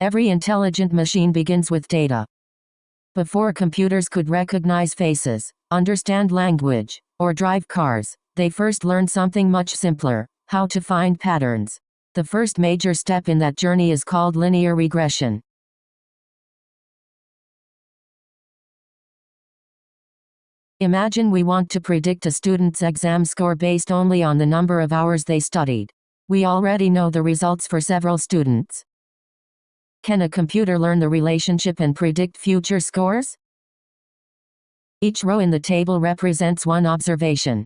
Every intelligent machine begins with data. Before computers could recognize faces, understand language, or drive cars, they first learned something much simpler: how to find patterns. The first major step in that journey is called linear regression. Imagine we want to predict a student's exam score based only on the number of hours they studied. We already know the results for several students. Can a computer learn the relationship and predict future scores? Each row in the table represents one observation.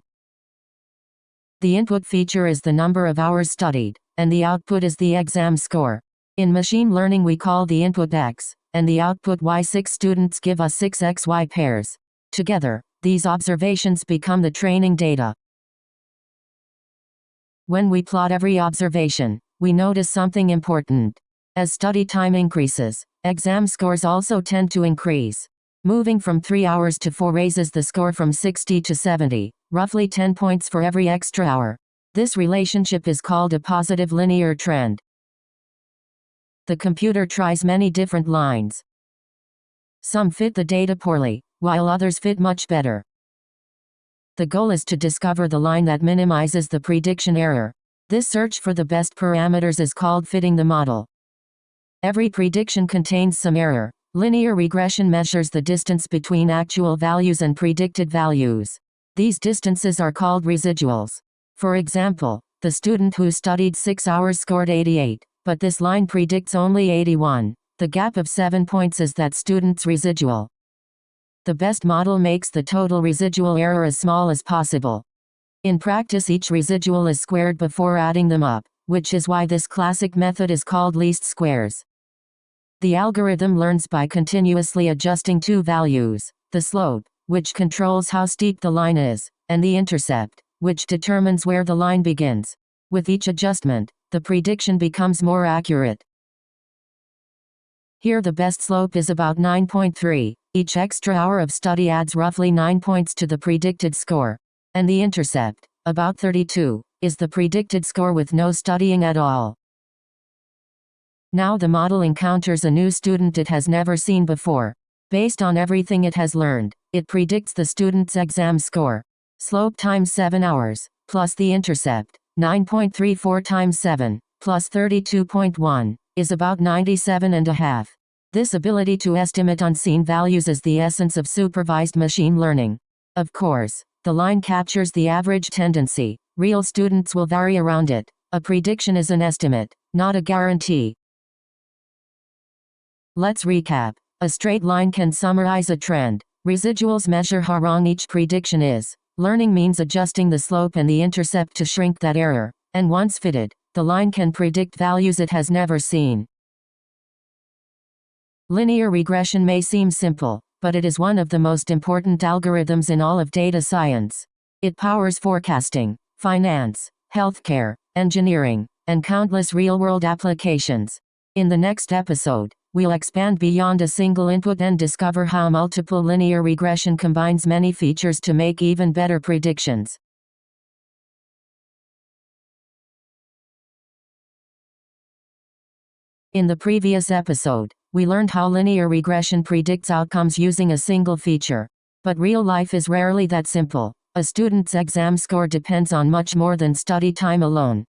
The input feature is the number of hours studied, and the output is the exam score. In machine learning we call the input X, and the output Y. 6 students give us 6 XY pairs. Together, these observations become the training data. When we plot every observation, we notice something important. As study time increases, exam scores also tend to increase. Moving from 3 hours to 4 raises the score from 60 to 70, roughly 10 points for every extra hour. This relationship is called a positive linear trend. The computer tries many different lines. Some fit the data poorly, while others fit much better. The goal is to discover the line that minimizes the prediction error. This search for the best parameters is called fitting the model. Every prediction contains some error. Linear regression measures the distance between actual values and predicted values. These distances are called residuals. For example, the student who studied 6 hours scored 88, but this line predicts only 81. The gap of 7 points is that student's residual. The best model makes the total residual error as small as possible. In practice, each residual is squared before adding them up, which is why this classic method is called least squares. The algorithm learns by continuously adjusting two values: the slope, which controls how steep the line is, and the intercept, which determines where the line begins. With each adjustment, the prediction becomes more accurate. Here the best slope is about 9.3. Each extra hour of study adds roughly 9 points to the predicted score. And the intercept, about 32, is the predicted score with no studying at all. Now the model encounters a new student it has never seen before. Based on everything it has learned, it predicts the student's exam score. Slope times 7 hours, plus the intercept, 9.34 times 7, plus 32.1, is about 97.5. This ability to estimate unseen values is the essence of supervised machine learning. Of course, the line captures the average tendency. Real students will vary around it. A prediction is an estimate, not a guarantee. Let's recap. A straight line can summarize a trend. Residuals measure how wrong each prediction is. Learning means adjusting the slope and the intercept to shrink that error. And once fitted, the line can predict values it has never seen. Linear regression may seem simple, but it is one of the most important algorithms in all of data science. It powers forecasting, finance, healthcare, engineering, and countless real-world applications. In the next episode, we'll expand beyond a single input and discover how multiple linear regression combines many features to make even better predictions. In the previous episode, we learned how linear regression predicts outcomes using a single feature. But real life is rarely that simple. A student's exam score depends on much more than study time alone.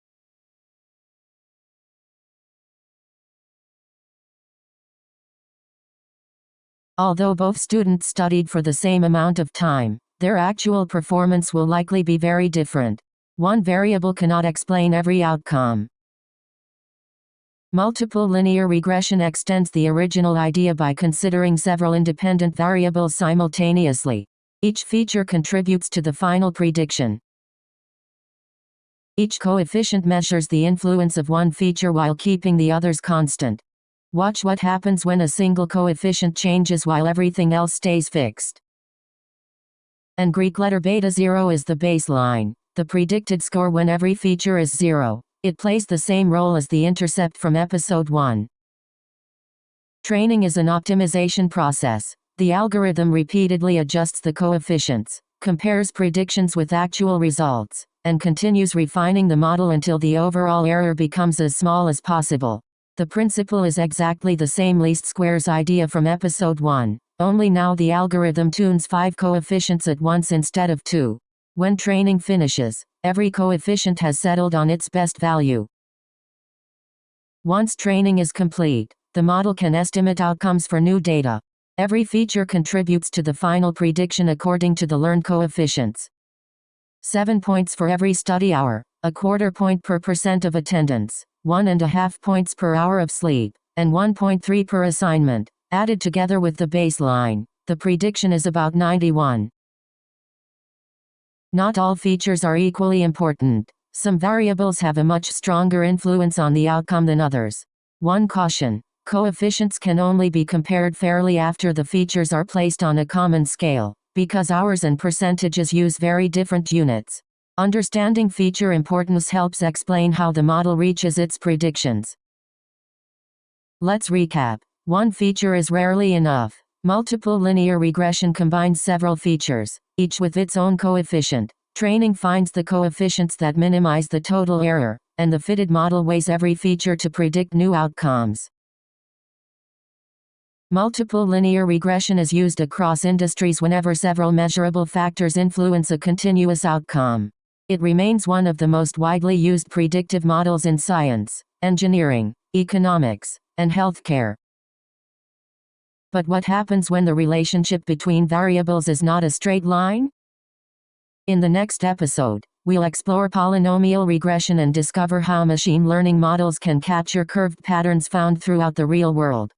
Although both students studied for the same amount of time, their actual performance will likely be very different. One variable cannot explain every outcome. Multiple linear regression extends the original idea by considering several independent variables simultaneously. Each feature contributes to the final prediction. Each coefficient measures the influence of one feature while keeping the others constant. Watch what happens when a single coefficient changes while everything else stays fixed. And Greek letter beta 0 is the baseline, the predicted score when every feature is 0. It plays the same role as the intercept from episode 1. Training is an optimization process. The algorithm repeatedly adjusts the coefficients, compares predictions with actual results, and continues refining the model until the overall error becomes as small as possible. The principle is exactly the same least squares idea from episode 1, only now the algorithm tunes 5 coefficients at once instead of 2. When training finishes, every coefficient has settled on its best value. Once training is complete, the model can estimate outcomes for new data. Every feature contributes to the final prediction according to the learned coefficients. 7 points for every study hour, a quarter point per % of attendance, 1.5 points per hour of sleep, and 1.3 per assignment. Added together with the baseline, the prediction is about 91. Not all features are equally important. Some variables have a much stronger influence on the outcome than others. One caution: coefficients can only be compared fairly after the features are placed on a common scale, because hours and percentages use very different units. Understanding feature importance helps explain how the model reaches its predictions. Let's recap. One feature is rarely enough. Multiple linear regression combines several features, each with its own coefficient. Training finds the coefficients that minimize the total error, and the fitted model weighs every feature to predict new outcomes. Multiple linear regression is used across industries whenever several measurable factors influence a continuous outcome. It remains one of the most widely used predictive models in science, engineering, economics, and healthcare. But what happens when the relationship between variables is not a straight line? In the next episode, we'll explore polynomial regression and discover how machine learning models can capture curved patterns found throughout the real world.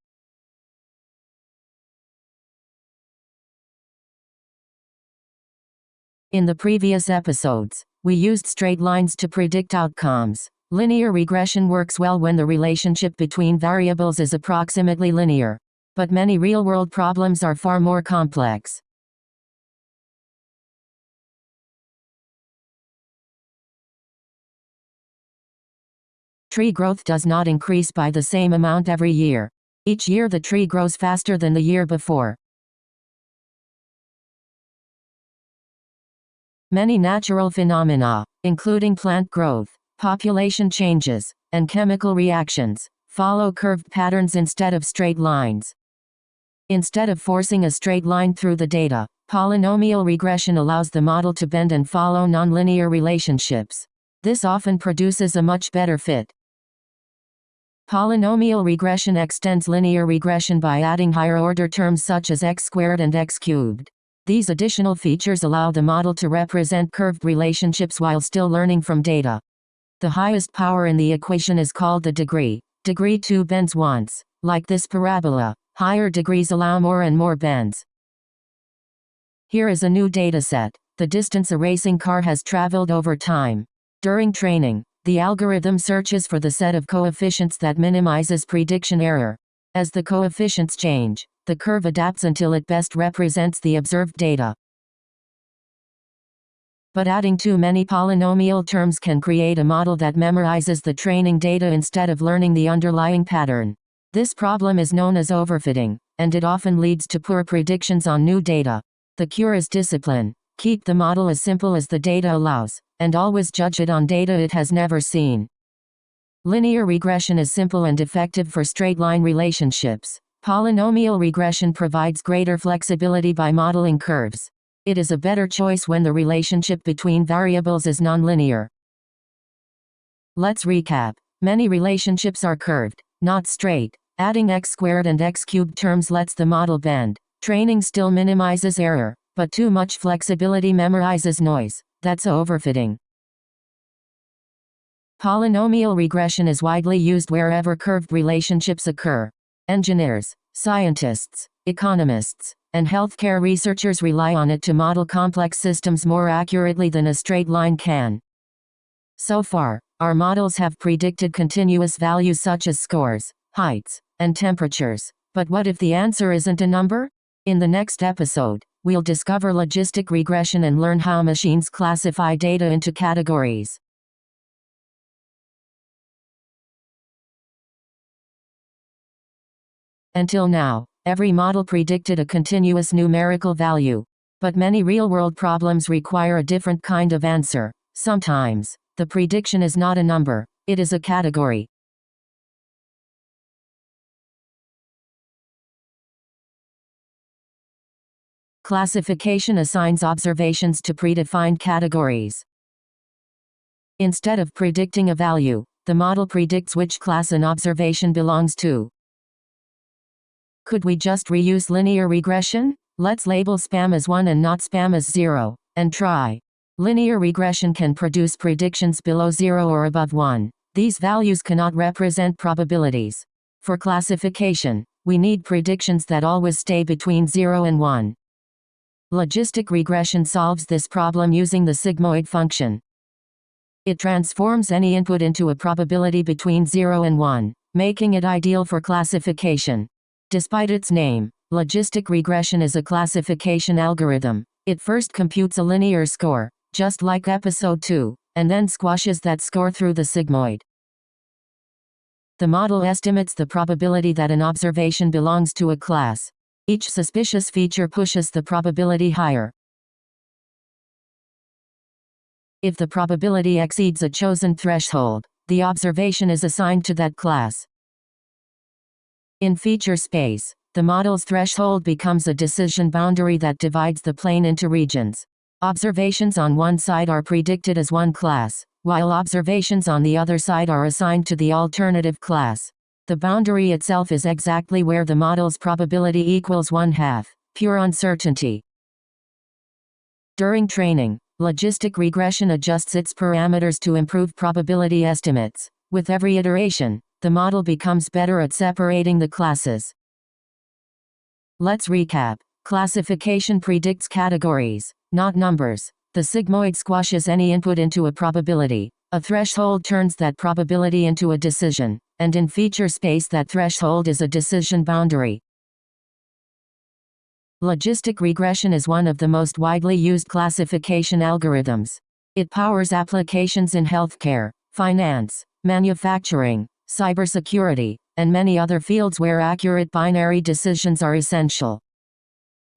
In the previous episodes, we used straight lines to predict outcomes. Linear regression works well when the relationship between variables is approximately linear. But many real-world problems are far more complex. Tree growth does not increase by the same amount every year. Each year the tree grows faster than the year before. Many natural phenomena, including plant growth, population changes, and chemical reactions, follow curved patterns instead of straight lines. Instead of forcing a straight line through the data, polynomial regression allows the model to bend and follow nonlinear relationships. This often produces a much better fit. Polynomial regression extends linear regression by adding higher-order terms such as x squared and x cubed. These additional features allow the model to represent curved relationships while still learning from data. The highest power in the equation is called the degree. Degree 2 bends once. Like this parabola, higher degrees allow more and more bends. Here is a new dataset: the distance a racing car has traveled over time. During training, the algorithm searches for the set of coefficients that minimizes prediction error. As the coefficients change, the curve adapts until it best represents the observed data. But adding too many polynomial terms can create a model that memorizes the training data instead of learning the underlying pattern. This problem is known as overfitting, and it often leads to poor predictions on new data. The cure is discipline. Keep the model as simple as the data allows, and always judge it on data it has never seen. Linear regression is simple and effective for straight-line relationships. Polynomial regression provides greater flexibility by modeling curves. It is a better choice when the relationship between variables is nonlinear. Let's recap. Many relationships are curved, not straight. Adding x squared and x cubed terms lets the model bend. Training still minimizes error, but too much flexibility memorizes noise. That's overfitting. Polynomial regression is widely used wherever curved relationships occur. Engineers, scientists, economists, and healthcare researchers rely on it to model complex systems more accurately than a straight line can. So far, our models have predicted continuous values such as scores, heights, and temperatures. But what if the answer isn't a number? In the next episode, we'll discover logistic regression and learn how machines classify data into categories. Until now, every model predicted a continuous numerical value. But many real-world problems require a different kind of answer. Sometimes, the prediction is not a number, it is a category. Classification assigns observations to predefined categories. Instead of predicting a value, the model predicts which class an observation belongs to. Could we just reuse linear regression? Let's label spam as 1 and not spam as 0, and try. Linear regression can produce predictions below 0 or above 1. These values cannot represent probabilities. For classification, we need predictions that always stay between 0 and 1. Logistic regression solves this problem using the sigmoid function. It transforms any input into a probability between 0 and 1, making it ideal for classification. Despite its name, logistic regression is a classification algorithm. It first computes a linear score, just like episode 2, and then squashes that score through the sigmoid. The model estimates the probability that an observation belongs to a class. Each suspicious feature pushes the probability higher. If the probability exceeds a chosen threshold, the observation is assigned to that class. In feature space, the model's threshold becomes a decision boundary that divides the plane into regions. Observations on one side are predicted as one class, while observations on the other side are assigned to the alternative class. The boundary itself is exactly where the model's probability equals 1/2, pure uncertainty. During training, logistic regression adjusts its parameters to improve probability estimates. With every iteration, the model becomes better at separating the classes. Let's recap. Classification predicts categories, not numbers. The sigmoid squashes any input into a probability. A threshold turns that probability into a decision, and in feature space that threshold is a decision boundary. Logistic regression is one of the most widely used classification algorithms. It powers applications in healthcare, finance, manufacturing, cybersecurity, and many other fields where accurate binary decisions are essential.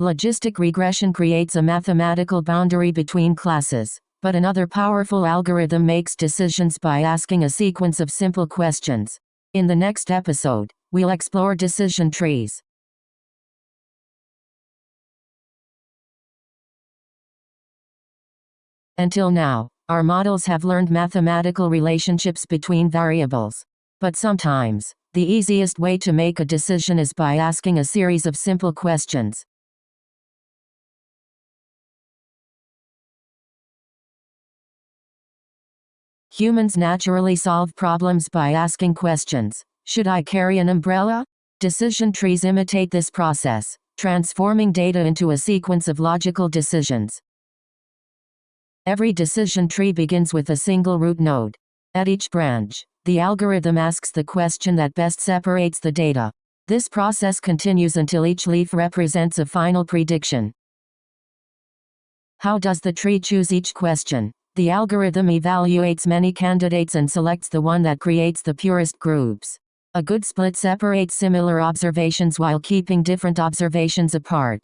Logistic regression creates a mathematical boundary between classes, but another powerful algorithm makes decisions by asking a sequence of simple questions. In the next episode, we'll explore decision trees. Until now, our models have learned mathematical relationships between variables. But sometimes, the easiest way to make a decision is by asking a series of simple questions. Humans naturally solve problems by asking questions. Should I carry an umbrella? Decision trees imitate this process, transforming data into a sequence of logical decisions. Every decision tree begins with a single root node. At each branch, the algorithm asks the question that best separates the data. This process continues until each leaf represents a final prediction. How does the tree choose each question? The algorithm evaluates many candidates and selects the one that creates the purest groups. A good split separates similar observations while keeping different observations apart.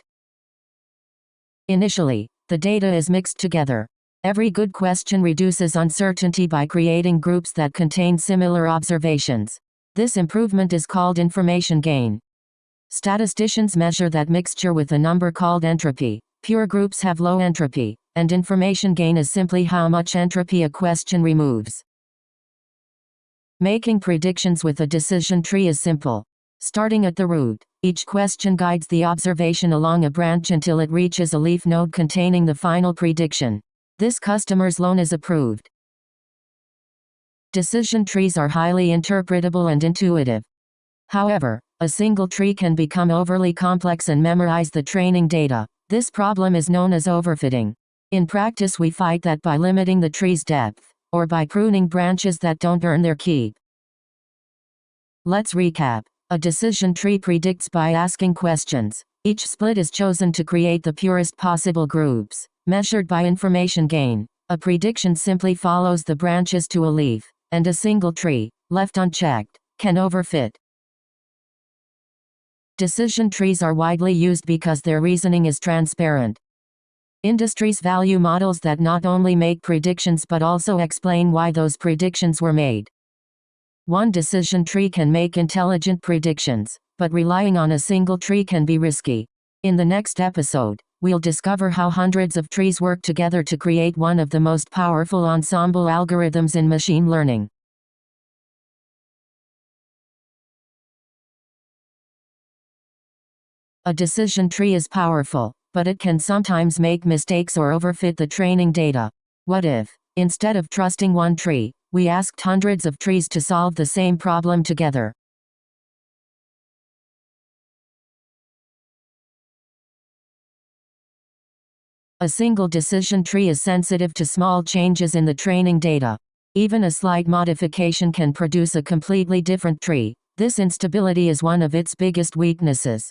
Initially, the data is mixed together. Every good question reduces uncertainty by creating groups that contain similar observations. This improvement is called information gain. Statisticians measure that mixture with a number called entropy. Pure groups have low entropy, and information gain is simply how much entropy a question removes. Making predictions with a decision tree is simple. Starting at the root, each question guides the observation along a branch until it reaches a leaf node containing the final prediction. This customer's loan is approved. Decision trees are highly interpretable and intuitive. However, a single tree can become overly complex and memorize the training data. This problem is known as overfitting. In practice, we fight that by limiting the tree's depth, or by pruning branches that don't earn their keep. Let's recap. A decision tree predicts by asking questions. Each split is chosen to create the purest possible groups, measured by information gain. A prediction simply follows the branches to a leaf, and a single tree, left unchecked, can overfit. Decision trees are widely used because their reasoning is transparent. Industries value models that not only make predictions but also explain why those predictions were made. One decision tree can make intelligent predictions, but relying on a single tree can be risky. In the next episode, we'll discover how hundreds of trees work together to create one of the most powerful ensemble algorithms in machine learning. A decision tree is powerful, but it can sometimes make mistakes or overfit the training data. What if, instead of trusting one tree, we asked hundreds of trees to solve the same problem together? A single decision tree is sensitive to small changes in the training data. Even a slight modification can produce a completely different tree. This instability is one of its biggest weaknesses.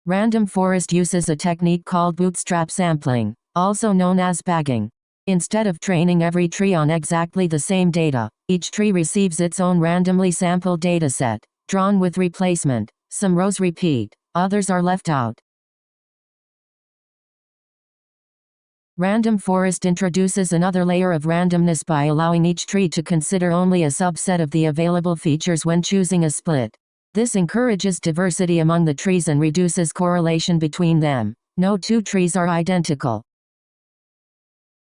Random forest uses a technique called bootstrap sampling, also known as bagging. Instead of training every tree on exactly the same data, each tree receives its own randomly sampled dataset, drawn with replacement. Some rows repeat, others are left out. Random forest introduces another layer of randomness by allowing each tree to consider only a subset of the available features when choosing a split. This encourages diversity among the trees and reduces correlation between them. No two trees are identical.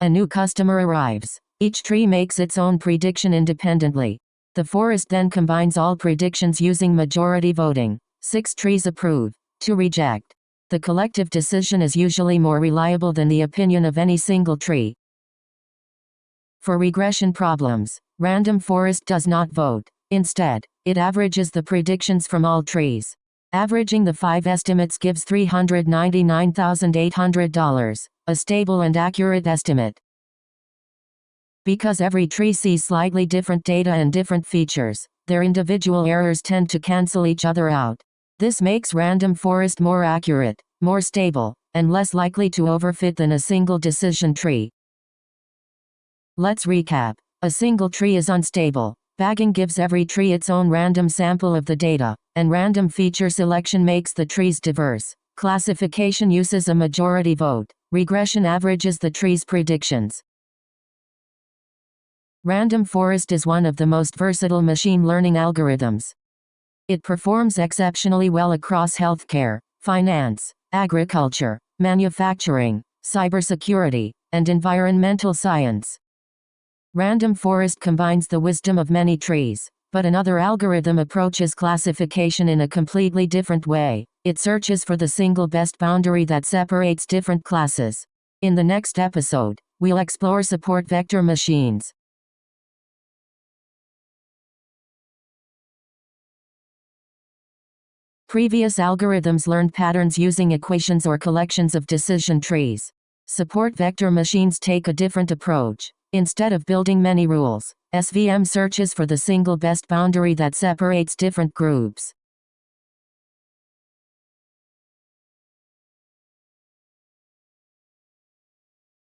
A new customer arrives. Each tree makes its own prediction independently. The forest then combines all predictions using majority voting. 6 trees approve, 2 reject. The collective decision is usually more reliable than the opinion of any single tree. For regression problems, random forest does not vote. Instead, it averages the predictions from all trees. Averaging the 5 estimates gives $399,800, a stable and accurate estimate. Because every tree sees slightly different data and different features, their individual errors tend to cancel each other out. This makes random forest more accurate, more stable, and less likely to overfit than a single decision tree. Let's recap. A single tree is unstable. Bagging gives every tree its own random sample of the data, and random feature selection makes the trees diverse. Classification uses a majority vote. Regression averages the tree's predictions. Random forest is one of the most versatile machine learning algorithms. It performs exceptionally well across healthcare, finance, agriculture, manufacturing, cybersecurity, and environmental science. Random forest combines the wisdom of many trees, but another algorithm approaches classification in a completely different way. It searches for the single best boundary that separates different classes. In the next episode, we'll explore support vector machines. Previous algorithms learned patterns using equations or collections of decision trees. Support vector machines take a different approach. Instead of building many rules, SVM searches for the single best boundary that separates different groups.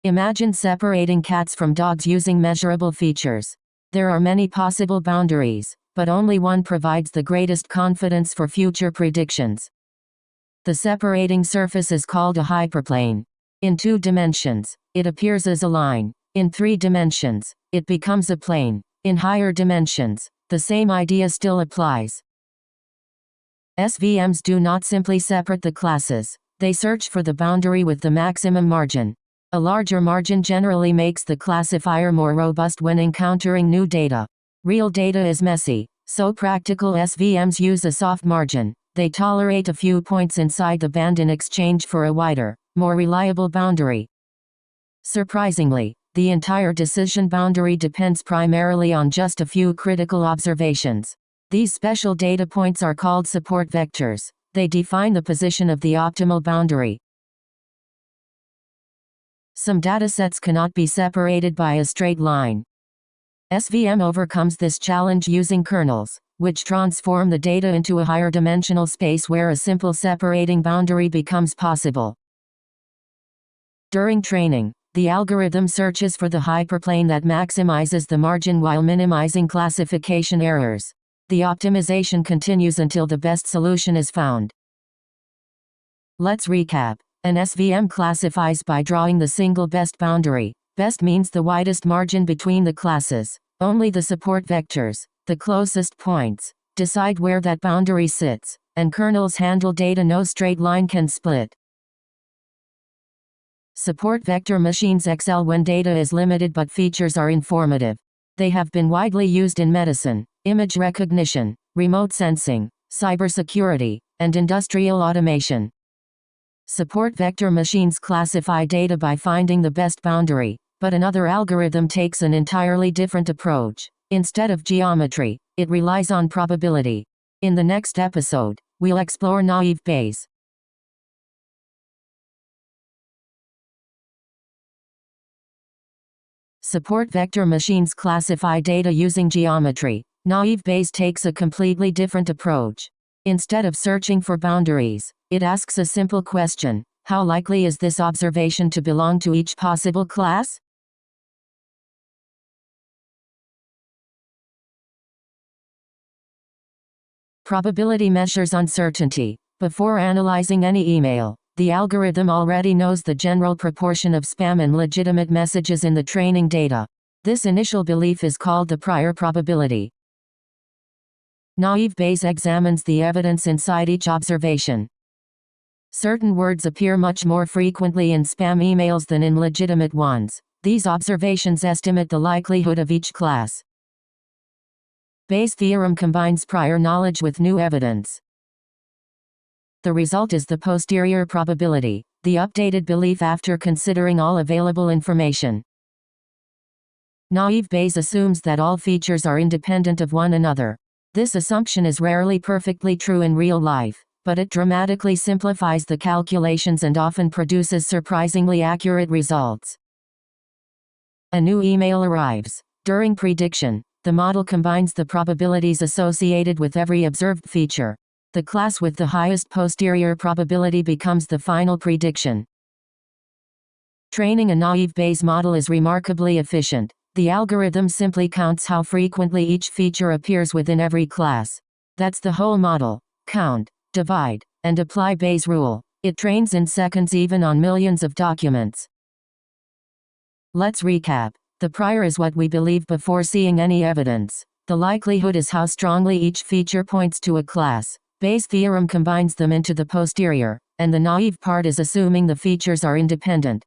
Imagine separating cats from dogs using measurable features. There are many possible boundaries, but only one provides the greatest confidence for future predictions. The separating surface is called a hyperplane. In 2 dimensions, it appears as a line. In 3 dimensions, it becomes a plane. In higher dimensions, the same idea still applies. SVMs do not simply separate the classes, they search for the boundary with the maximum margin. A larger margin generally makes the classifier more robust when encountering new data. Real data is messy, so practical SVMs use a soft margin. They tolerate a few points inside the band in exchange for a wider, more reliable boundary. Surprisingly, the entire decision boundary depends primarily on just a few critical observations. These special data points are called support vectors. They define the position of the optimal boundary. Some datasets cannot be separated by a straight line. SVM overcomes this challenge using kernels, which transform the data into a higher dimensional space where a simple separating boundary becomes possible. During training, the algorithm searches for the hyperplane that maximizes the margin while minimizing classification errors. The optimization continues until the best solution is found. Let's recap. An SVM classifies by drawing the single best boundary. Best means the widest margin between the classes. Only the support vectors, the closest points, decide where that boundary sits, and kernels handle data no straight line can split. Support vector machines excel when data is limited but features are informative. They have been widely used in medicine, image recognition, remote sensing, cybersecurity, and industrial automation. Support vector machines classify data by finding the best boundary, but another algorithm takes an entirely different approach. Instead of geometry, it relies on probability. In the next episode, we'll explore naive Bayes. Support vector machines classify data using geometry. Naive Bayes takes a completely different approach. Instead of searching for boundaries, it asks a simple question: how likely is this observation to belong to each possible class? Probability measures uncertainty. Before analyzing any email, the algorithm already knows the general proportion of spam and legitimate messages in the training data. This initial belief is called the prior probability. Naive Bayes examines the evidence inside each observation. Certain words appear much more frequently in spam emails than in legitimate ones. These observations estimate the likelihood of each class. Bayes' theorem combines prior knowledge with new evidence. The result is the posterior probability, the updated belief after considering all available information. Naive Bayes assumes that all features are independent of one another. This assumption is rarely perfectly true in real life, but it dramatically simplifies the calculations and often produces surprisingly accurate results. A new email arrives. During prediction, the model combines the probabilities associated with every observed feature. The class with the highest posterior probability becomes the final prediction. Training a naive Bayes model is remarkably efficient. The algorithm simply counts how frequently each feature appears within every class. That's the whole model. Count, divide, and apply Bayes' rule. It trains in seconds even on millions of documents. Let's recap. The prior is what we believe before seeing any evidence. The likelihood is how strongly each feature points to a class. Bayes' theorem combines them into the posterior, and the naive part is assuming the features are independent.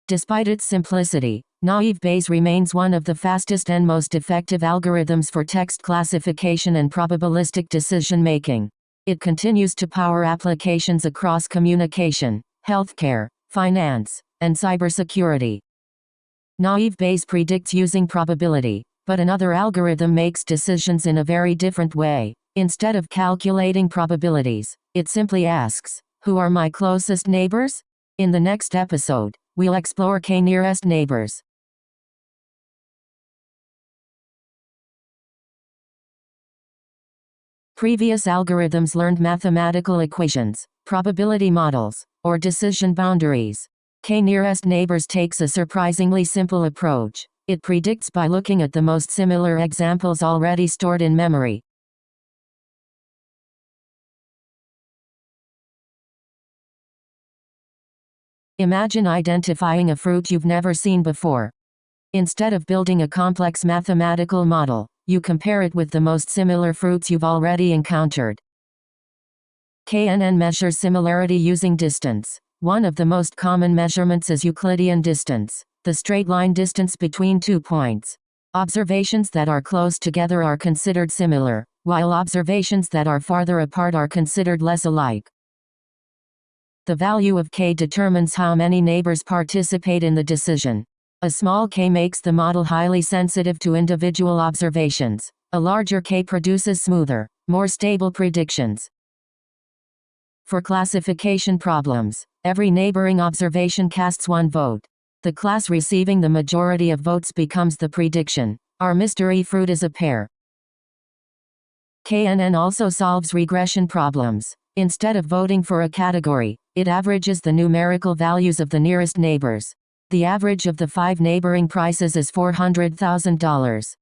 Despite its simplicity, naive Bayes remains one of the fastest and most effective algorithms for text classification and probabilistic decision-making. It continues to power applications across communication, healthcare, finance, and cybersecurity. Naive Bayes predicts using probability, but another algorithm makes decisions in a very different way. Instead of calculating probabilities, it simply asks, who are my closest neighbors? In the next episode, we'll explore k-nearest neighbors. Previous algorithms learned mathematical equations, probability models, or decision boundaries. K-nearest neighbors takes a surprisingly simple approach. It predicts by looking at the most similar examples already stored in memory. Imagine identifying a fruit you've never seen before. Instead of building a complex mathematical model, you compare it with the most similar fruits you've already encountered. KNN measures similarity using distance. One of the most common measurements is Euclidean distance, the straight line distance between 2 points. Observations that are close together are considered similar, while observations that are farther apart are considered less alike. The value of k determines how many neighbors participate in the decision. A small k makes the model highly sensitive to individual observations. A larger k produces smoother, more stable predictions. For classification problems, every neighboring observation casts one vote. The class receiving the majority of votes becomes the prediction. Our mystery fruit is a pear. KNN also solves regression problems. Instead of voting for a category, it averages the numerical values of the nearest neighbors. The average of the 5 neighboring prices is $400,000.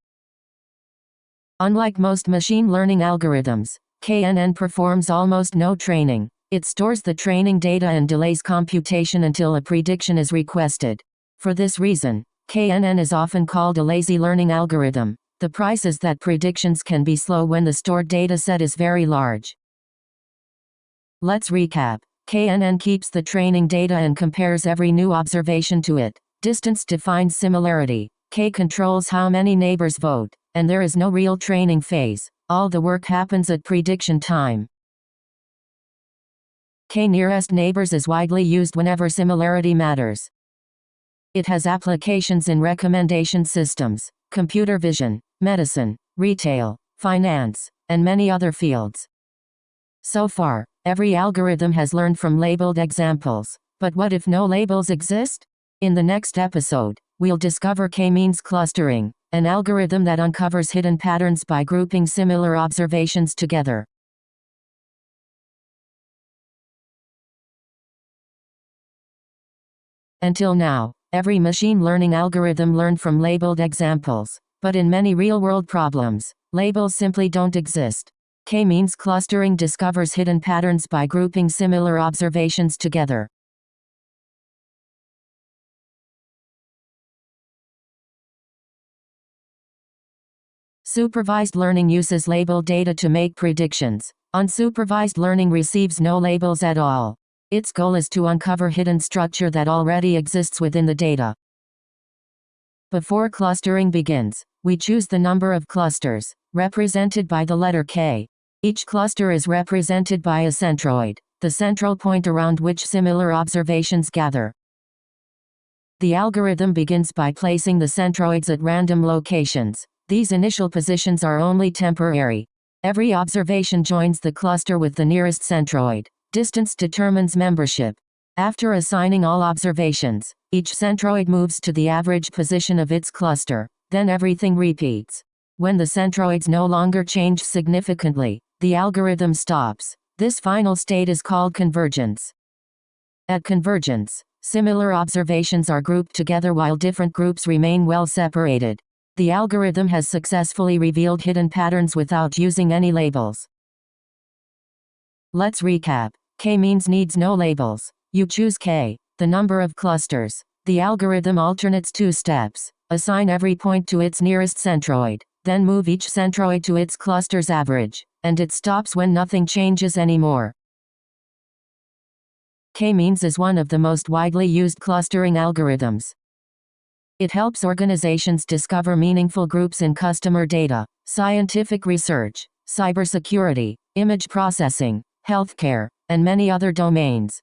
Unlike most machine learning algorithms, KNN performs almost no training. It stores the training data and delays computation until a prediction is requested. For this reason, KNN is often called a lazy learning algorithm. The price is that predictions can be slow when the stored data set is very large. Let's recap. KNN keeps the training data and compares every new observation to it. Distance defines similarity. K controls how many neighbors vote, and there is no real training phase. All the work happens at prediction time. K nearest neighbors is widely used whenever similarity matters. It has applications in recommendation systems, computer vision, medicine, retail, finance, and many other fields. So far, every algorithm has learned from labeled examples. But what if no labels exist? In the next episode, we'll discover KMeans clustering, an algorithm that uncovers hidden patterns by grouping similar observations together. Until now, every machine learning algorithm learned from labeled examples. But in many real-world problems, labels simply don't exist. KMeans clustering discovers hidden patterns by grouping similar observations together. Supervised learning uses labeled data to make predictions. Unsupervised learning receives no labels at all. Its goal is to uncover hidden structure that already exists within the data. Before clustering begins, we choose the number of clusters, represented by the letter K. Each cluster is represented by a centroid, the central point around which similar observations gather. The algorithm begins by placing the centroids at random locations. These initial positions are only temporary. Every observation joins the cluster with the nearest centroid. Distance determines membership. After assigning all observations, each centroid moves to the average position of its cluster. Then everything repeats. When the centroids no longer change significantly, the algorithm stops. This final state is called convergence. At convergence, similar observations are grouped together while different groups remain well separated. The algorithm has successfully revealed hidden patterns without using any labels. Let's recap. KMeans needs no labels. You choose K, the number of clusters. The algorithm alternates two steps. Assign every point to its nearest centroid, then move each centroid to its cluster's average, and it stops when nothing changes anymore. KMeans is one of the most widely used clustering algorithms. It helps organizations discover meaningful groups in customer data, scientific research, cybersecurity, image processing, healthcare, and many other domains.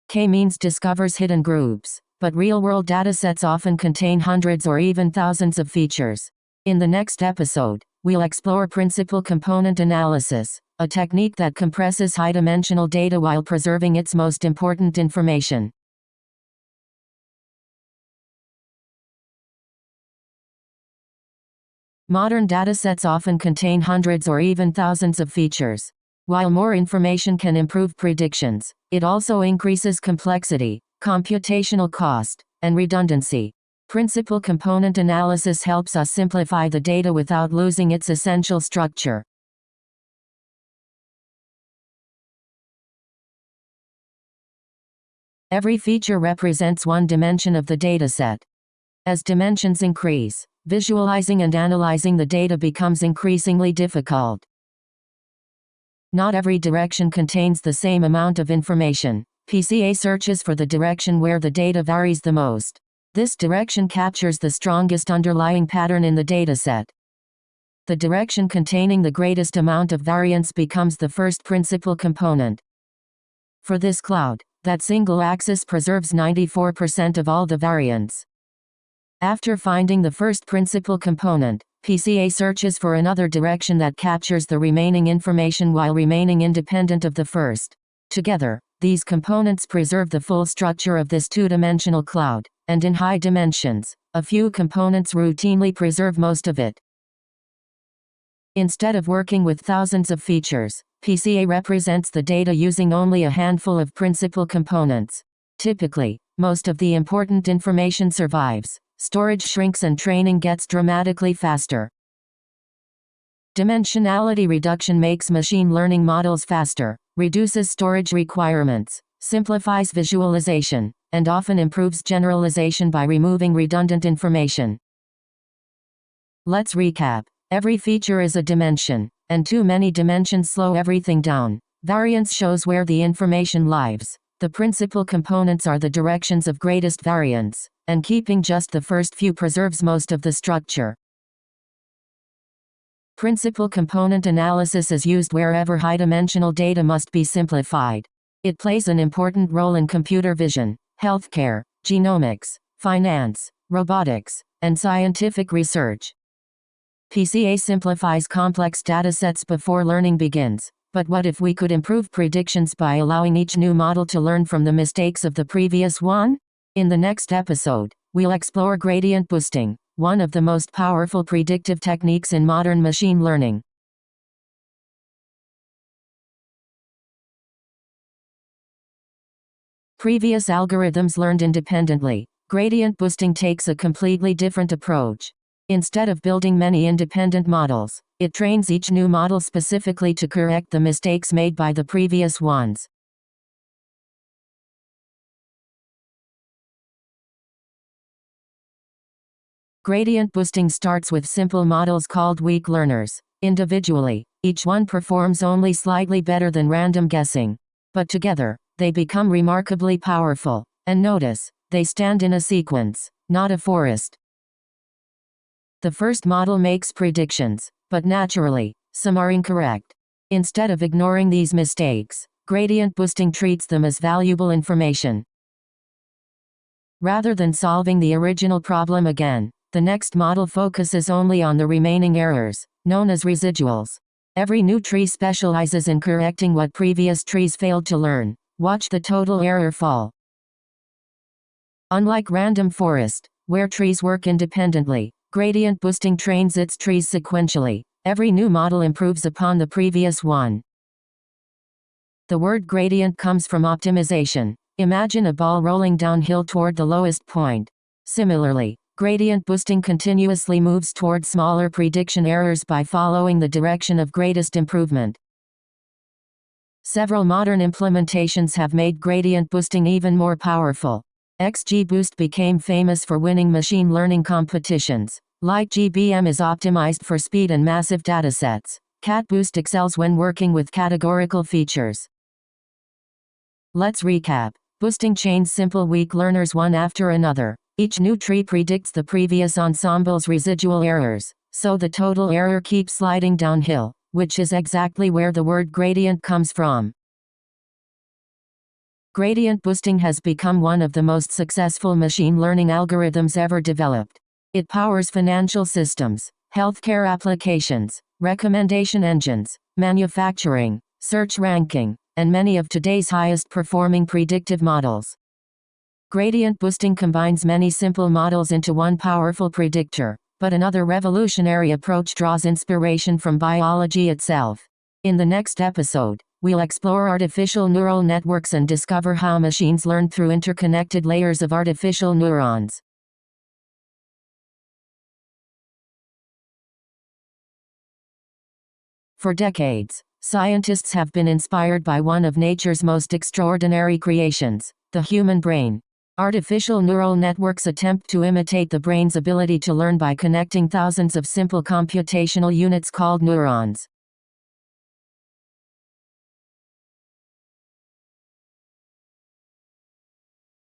KMeans discovers hidden groups, but real-world datasets often contain hundreds or even thousands of features. In the next episode, we'll explore principal component analysis, a technique that compresses high-dimensional data while preserving its most important information. Modern datasets often contain hundreds or even thousands of features. While more information can improve predictions, it also increases complexity, computational cost, and redundancy. Principal component analysis helps us simplify the data without losing its essential structure. Every feature represents one dimension of the dataset. As dimensions increase, visualizing and analyzing the data becomes increasingly difficult. Not every direction contains the same amount of information. PCA searches for the direction where the data varies the most. This direction captures the strongest underlying pattern in the dataset. The direction containing the greatest amount of variance becomes the first principal component. For this cloud, that single axis preserves 94% of all the variance. After finding the first principal component, PCA searches for another direction that captures the remaining information while remaining independent of the first. Together, these components preserve the full structure of this two-dimensional cloud, and in high dimensions, a few components routinely preserve most of it. Instead of working with thousands of features, PCA represents the data using only a handful of principal components. Typically, most of the important information survives. Storage shrinks and training gets dramatically faster. Dimensionality reduction makes machine learning models faster, reduces storage requirements, simplifies visualization, and often improves generalization by removing redundant information. Let's recap. Every feature is a dimension, and too many dimensions slow everything down. Variance shows where the information lies. The principal components are the directions of greatest variance, and keeping just the first few preserves most of the structure. Principal component analysis is used wherever high-dimensional data must be simplified. It plays an important role in computer vision, healthcare, genomics, finance, robotics, and scientific research. PCA simplifies complex datasets before learning begins. But what if we could improve predictions by allowing each new model to learn from the mistakes of the previous one? In the next episode, we'll explore gradient boosting, one of the most powerful predictive techniques in modern machine learning. Previous algorithms learned independently. Gradient boosting takes a completely different approach. Instead of building many independent models, it trains each new model specifically to correct the mistakes made by the previous ones. Gradient boosting starts with simple models called weak learners. Individually, each one performs only slightly better than random guessing. But together, they become remarkably powerful. And notice, they stand in a sequence, not a forest. The first model makes predictions, but naturally, some are incorrect. Instead of ignoring these mistakes, gradient boosting treats them as valuable information. Rather than solving the original problem again, the next model focuses only on the remaining errors, known as residuals. Every new tree specializes in correcting what previous trees failed to learn. Watch the total error fall. Unlike random forest, where trees work independently, gradient boosting trains its trees sequentially. Every new model improves upon the previous one. The word gradient comes from optimization. Imagine a ball rolling downhill toward the lowest point. Similarly, gradient boosting continuously moves toward smaller prediction errors by following the direction of greatest improvement. Several modern implementations have made gradient boosting even more powerful. XGBoost became famous for winning machine learning competitions. LightGBM is optimized for speed and massive datasets. CatBoost excels when working with categorical features. Let's recap. Boosting chains simple weak learners one after another. Each new tree predicts the previous ensemble's residual errors, so the total error keeps sliding downhill, which is exactly where the word gradient comes from. Gradient boosting has become one of the most successful machine learning algorithms ever developed. It powers financial systems, healthcare applications, recommendation engines, manufacturing, search ranking, and many of today's highest performing predictive models. Gradient boosting combines many simple models into one powerful predictor, but another revolutionary approach draws inspiration from biology itself. In the next episode, we'll explore artificial neural networks and discover how machines learn through interconnected layers of artificial neurons. For decades, scientists have been inspired by one of nature's most extraordinary creations, the human brain. Artificial neural networks attempt to imitate the brain's ability to learn by connecting thousands of simple computational units called neurons.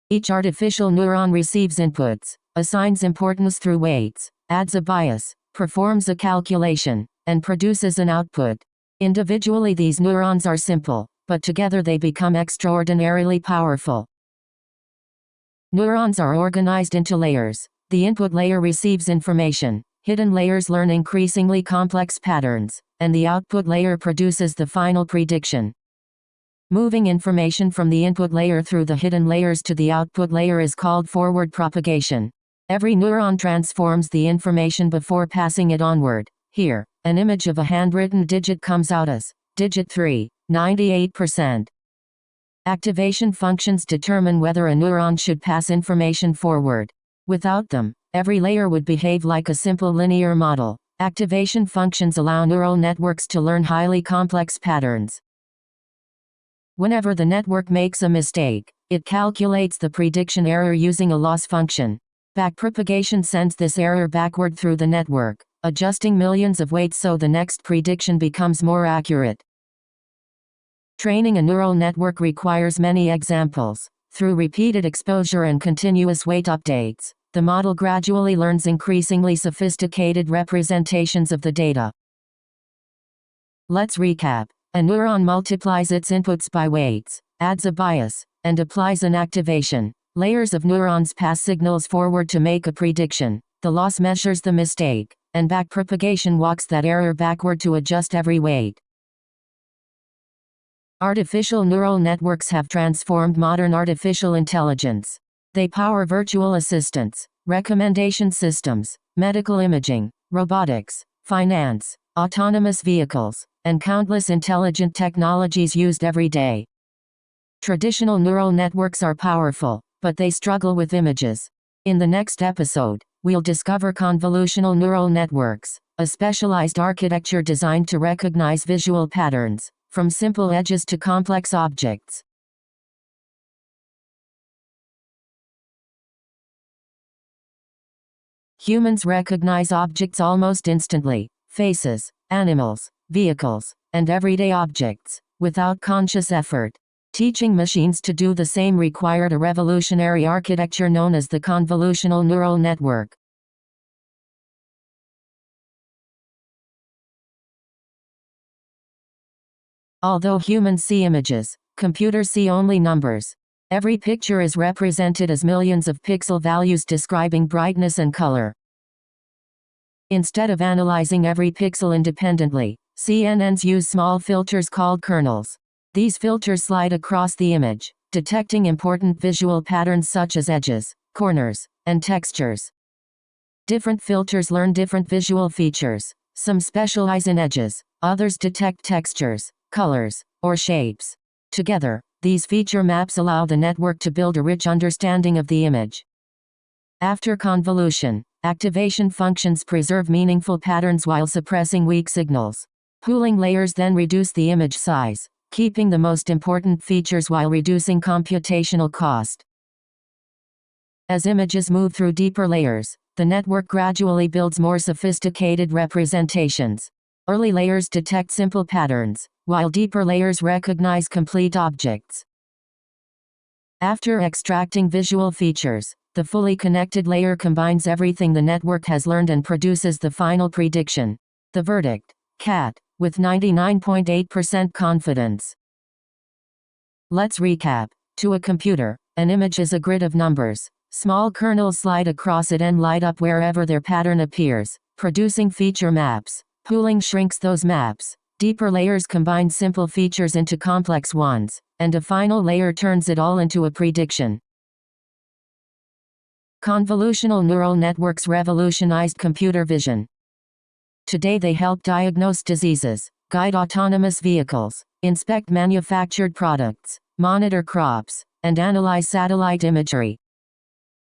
Each artificial neuron receives inputs, assigns importance through weights, adds a bias, performs a calculation, and produces an output. Individually these neurons are simple, but together they become extraordinarily powerful. Neurons are organized into layers. The input layer receives information, hidden layers learn increasingly complex patterns, and the output layer produces the final prediction. Moving information from the input layer through the hidden layers to the output layer is called forward propagation. Every neuron transforms the information before passing it onward. Here, an image of a handwritten digit comes out as digit 3, 98%. Activation functions determine whether a neuron should pass information forward. Without them, every layer would behave like a simple linear model. Activation functions allow neural networks to learn highly complex patterns. Whenever the network makes a mistake, it calculates the prediction error using a loss function. Backpropagation sends this error backward through the network, adjusting millions of weights so the next prediction becomes more accurate. Training a neural network requires many examples. Through repeated exposure and continuous weight updates, the model gradually learns increasingly sophisticated representations of the data. Let's recap. A neuron multiplies its inputs by weights, adds a bias, and applies an activation. Layers of neurons pass signals forward to make a prediction. The loss measures the mistake, and backpropagation walks that error backward to adjust every weight. Artificial neural networks have transformed modern artificial intelligence. They power virtual assistants, recommendation systems, medical imaging, robotics, finance, autonomous vehicles, and countless intelligent technologies used every day. Traditional neural networks are powerful, but they struggle with images. In the next episode, we'll discover convolutional neural networks, a specialized architecture designed to recognize visual patterns, from simple edges to complex objects. Humans recognize objects almost instantly: faces, animals, vehicles, and everyday objects, without conscious effort. Teaching machines to do the same required a revolutionary architecture known as the convolutional neural network. Although humans see images, computers see only numbers. Every picture is represented as millions of pixel values describing brightness and color. Instead of analyzing every pixel independently, CNNs use small filters called kernels. These filters slide across the image, detecting important visual patterns such as edges, corners, and textures. Different filters learn different visual features. Some specialize in edges, others detect textures, colors, or shapes. Together, these feature maps allow the network to build a rich understanding of the image. After convolution, activation functions preserve meaningful patterns while suppressing weak signals. Pooling layers then reduce the image size, keeping the most important features while reducing computational cost. As images move through deeper layers, the network gradually builds more sophisticated representations. Early layers detect simple patterns, while deeper layers recognize complete objects. After extracting visual features, the fully connected layer combines everything the network has learned and produces the final prediction. The verdict: cat, with 99.8% confidence. Let's recap. To a computer, an image is a grid of numbers. Small kernels slide across it and light up wherever their pattern appears, producing feature maps. Pooling shrinks those maps. Deeper layers combine simple features into complex ones, and a final layer turns it all into a prediction. Convolutional neural networks revolutionized computer vision. Today they help diagnose diseases, guide autonomous vehicles, inspect manufactured products, monitor crops, and analyze satellite imagery.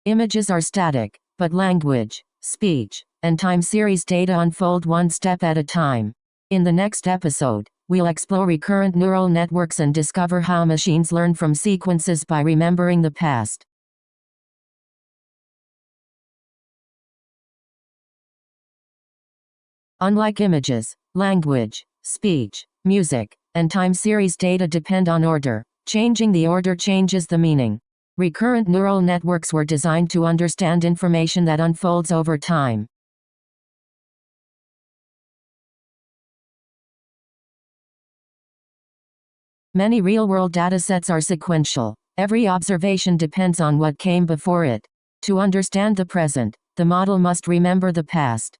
Images are static, but language, speech, and time series data unfold one step at a time. In the next episode, we'll explore recurrent neural networks and discover how machines learn from sequences by remembering the past. Unlike images, language, speech, music, and time series data depend on order. Changing the order changes the meaning. Recurrent neural networks were designed to understand information that unfolds over time. Many real-world datasets are sequential. Every observation depends on what came before it. To understand the present, the model must remember the past.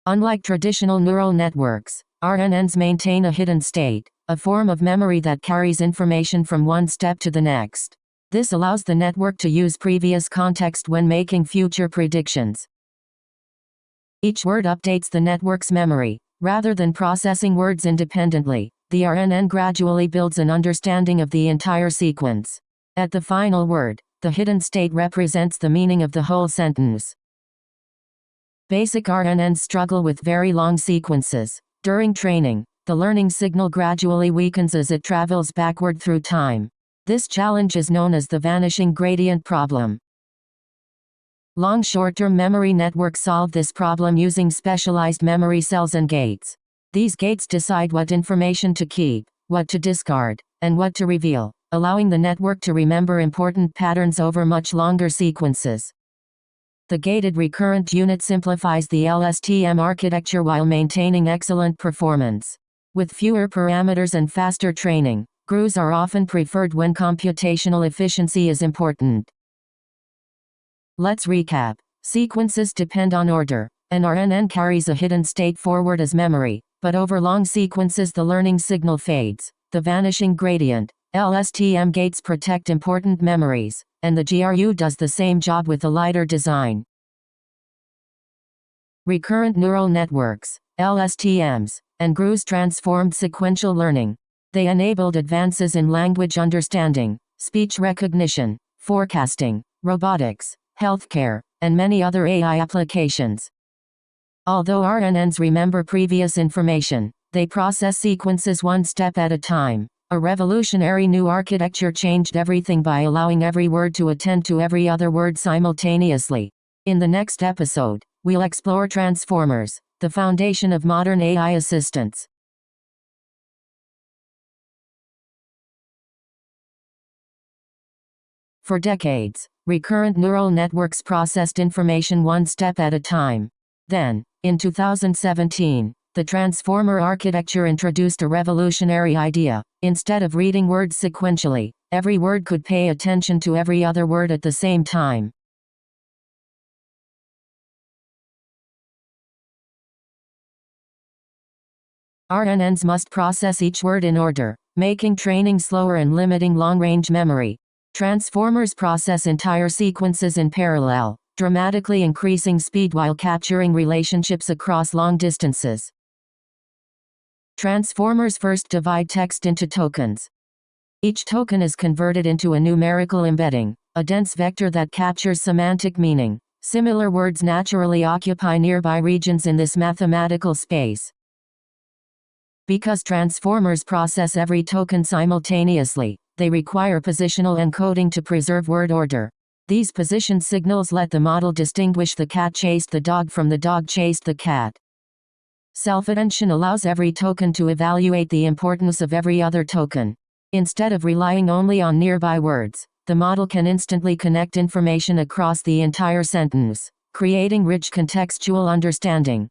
Unlike traditional neural networks, RNNs maintain a hidden state, a form of memory that carries information from one step to the next. This allows the network to use previous context when making future predictions. Each word updates the network's memory. Rather than processing words independently, the RNN gradually builds an understanding of the entire sequence. At the final word, the hidden state represents the meaning of the whole sentence. Basic RNNs struggle with very long sequences. During training, the learning signal gradually weakens as it travels backward through time. This challenge is known as the vanishing gradient problem. Long short-term memory networks solve this problem using specialized memory cells and gates. These gates decide what information to keep, what to discard, and what to reveal, allowing the network to remember important patterns over much longer sequences. The gated recurrent unit simplifies the LSTM architecture while maintaining excellent performance. With fewer parameters and faster training, GRUs are often preferred when computational efficiency is important. Let's recap. Sequences depend on order. An RNN carries a hidden state forward as memory, but over long sequences the learning signal fades. The vanishing gradient. LSTM gates protect important memories, and the GRU does the same job with a lighter design. Recurrent neural networks, LSTMs, and GRUs transformed sequential learning. They enabled advances in language understanding, speech recognition, forecasting, robotics, healthcare, and many other AI applications. Although RNNs remember previous information, they process sequences one step at a time. A revolutionary new architecture changed everything by allowing every word to attend to every other word simultaneously. In the next episode, we'll explore transformers, the foundation of modern AI assistants. For decades, recurrent neural networks processed information one step at a time. Then, in 2017, the transformer architecture introduced a revolutionary idea. Instead of reading words sequentially, every word could pay attention to every other word at the same time. RNNs must process each word in order, making training slower and limiting long-range memory. Transformers process entire sequences in parallel, dramatically increasing speed while capturing relationships across long distances. Transformers first divide text into tokens. Each token is converted into a numerical embedding, a dense vector that captures semantic meaning. Similar words naturally occupy nearby regions in this mathematical space. Because transformers process every token simultaneously, they require positional encoding to preserve word order. These position signals let the model distinguish the cat chased the dog from the dog chased the cat. Self-attention allows every token to evaluate the importance of every other token. Instead of relying only on nearby words, the model can instantly connect information across the entire sentence, creating rich contextual understanding.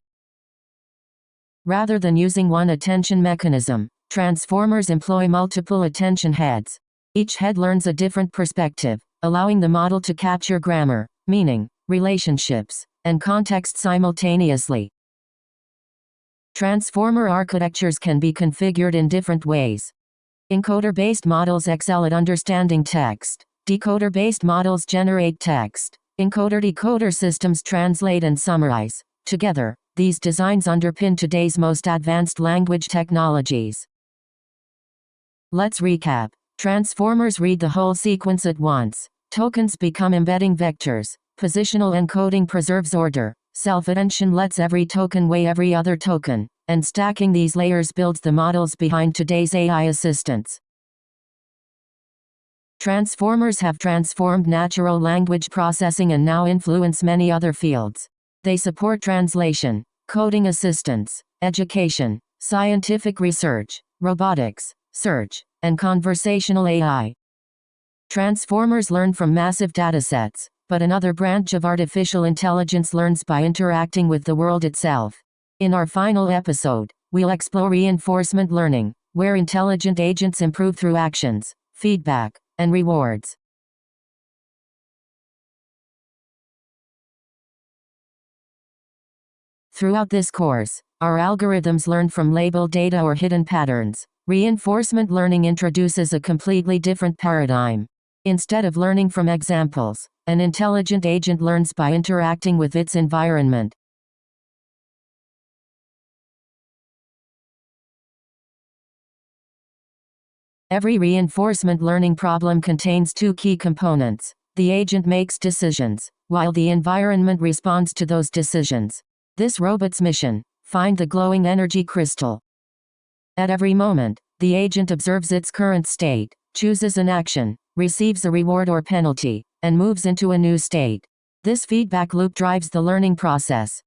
Rather than using one attention mechanism, transformers employ multiple attention heads. Each head learns a different perspective, allowing the model to capture grammar, meaning, relationships, and context simultaneously. Transformer architectures can be configured in different ways. Encoder-based models excel at understanding text. Decoder-based models generate text. Encoder-decoder systems translate and summarize. Together, these designs underpin today's most advanced language technologies. Let's recap. Transformers read the whole sequence at once. Tokens become embedding vectors. Positional encoding preserves order. Self-attention lets every token weigh every other token, and stacking these layers builds the models behind today's AI assistants. Transformers have transformed natural language processing and now influence many other fields. They support translation, coding assistance, education, scientific research, robotics, search, and conversational AI. Transformers learn from massive datasets, but another branch of artificial intelligence learns by interacting with the world itself. In our final episode, we'll explore reinforcement learning, where intelligent agents improve through actions, feedback, and rewards. Throughout this course, our algorithms learn from labeled data or hidden patterns. Reinforcement learning introduces a completely different paradigm. Instead of learning from examples, an intelligent agent learns by interacting with its environment. Every reinforcement learning problem contains two key components. The agent makes decisions, while the environment responds to those decisions. This robot's mission: find the glowing energy crystal. At every moment, the agent observes its current state, chooses an action, receives a reward or penalty, and moves into a new state. This feedback loop drives the learning process.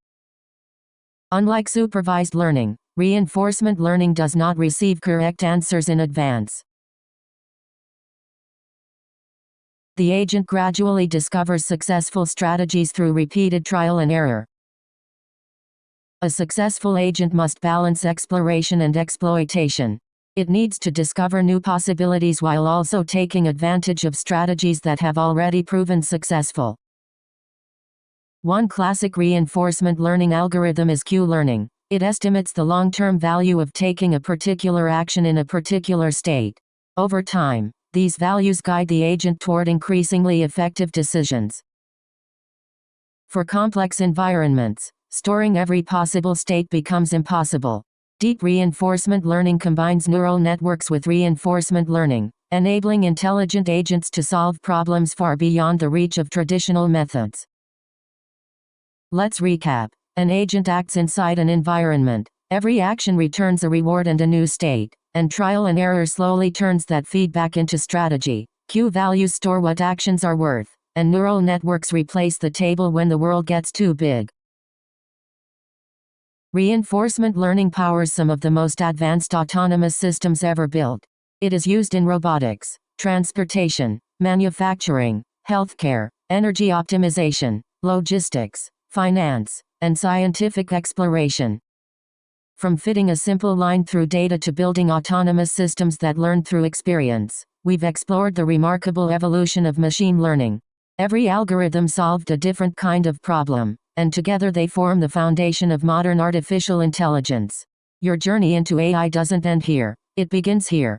Unlike supervised learning, Reinforcement learning does not receive correct answers in advance. The agent gradually discovers successful strategies through repeated trial and error. A successful agent must balance exploration and exploitation. It needs to discover new possibilities while also taking advantage of strategies that have already proven successful. One classic reinforcement learning algorithm is Q-learning. It estimates the long-term value of taking a particular action in a particular state. Over time, these values guide the agent toward increasingly effective decisions. For complex environments, storing every possible state becomes impossible. Deep reinforcement learning combines neural networks with reinforcement learning, enabling intelligent agents to solve problems far beyond the reach of traditional methods. Let's recap. An agent acts inside an environment. Every action returns a reward and a new state, and trial and error slowly turns that feedback into strategy. Q values store what actions are worth, and neural networks replace the table when the world gets too big. Reinforcement learning powers some of the most advanced autonomous systems ever built. It is used in robotics, transportation, manufacturing, healthcare, energy optimization, logistics, finance, and scientific exploration. From fitting a simple line through data to building autonomous systems that learn through experience, we've explored the remarkable evolution of machine learning. Every algorithm solved a different kind of problem, and together they form the foundation of modern artificial intelligence. Your journey into AI doesn't end here, it begins here.